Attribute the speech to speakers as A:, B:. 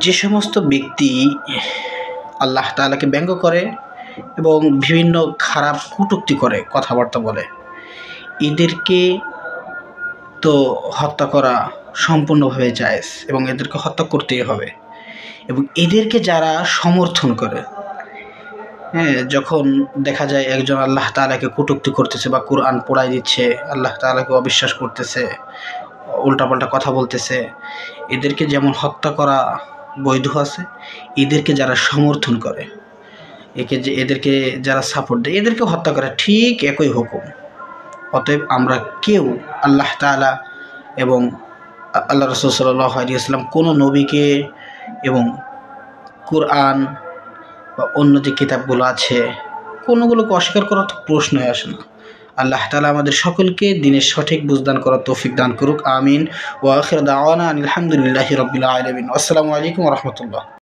A: যে সমস্ত ব্যক্তি আল্লাহ তাআলাকে ব্যঙ্গ করে এবং বিভিন্ন খারাপ কটূক্তি করে, কথাবার্তা বলে, এদেরকে তো হত্যা করা সম্পূর্ণভাবে জায়েজ এবং এদেরকে হত্যা করতেই হবে। এবং এদেরকে যারা সমর্থন করে, হ্যাঁ, যখন দেখা যায় একজন আল্লাহ তাআলাকে কটূক্তি করতেছে বা কোরআন পোড়ায় দিচ্ছে, আল্লাহ তাআলাকে অবিশ্বাস করতেছে, উল্টাপাল্টা কথা বলতেছে, এদেরকে যেমন হত্যা করা বৈধ আছে, এদেরকে যারা সমর্থন করে, এদেরকে যারা সাপোর্ট দেয়, এদেরকে হত্যা করা ঠিক একই হুকুম। অতএব আমরা কেউ আল্লাহ তাআলা এবং আল্লাহ রাসূল সাল্লাল্লাহু আলাইহি ওয়াসাল্লাম কোনো নবীকে এবং কোরআন বা অন্য যে কিতাবগুলো আছে কোনোগুলোকে অস্বীকার করার তো প্রশ্নই আসে না। আল্লাহ তাআলা আমাদের সকলকে দ্বীনের সঠিক বুঝদান করার তৌফিক দান করুক। আমিন। ওয়া আখিরু দাওয়ানা আনিল হামদুলিল্লাহি রাব্বিল আলামিন। আসসালামু আলাইকুম ওয়া রাহমাতুল্লাহ।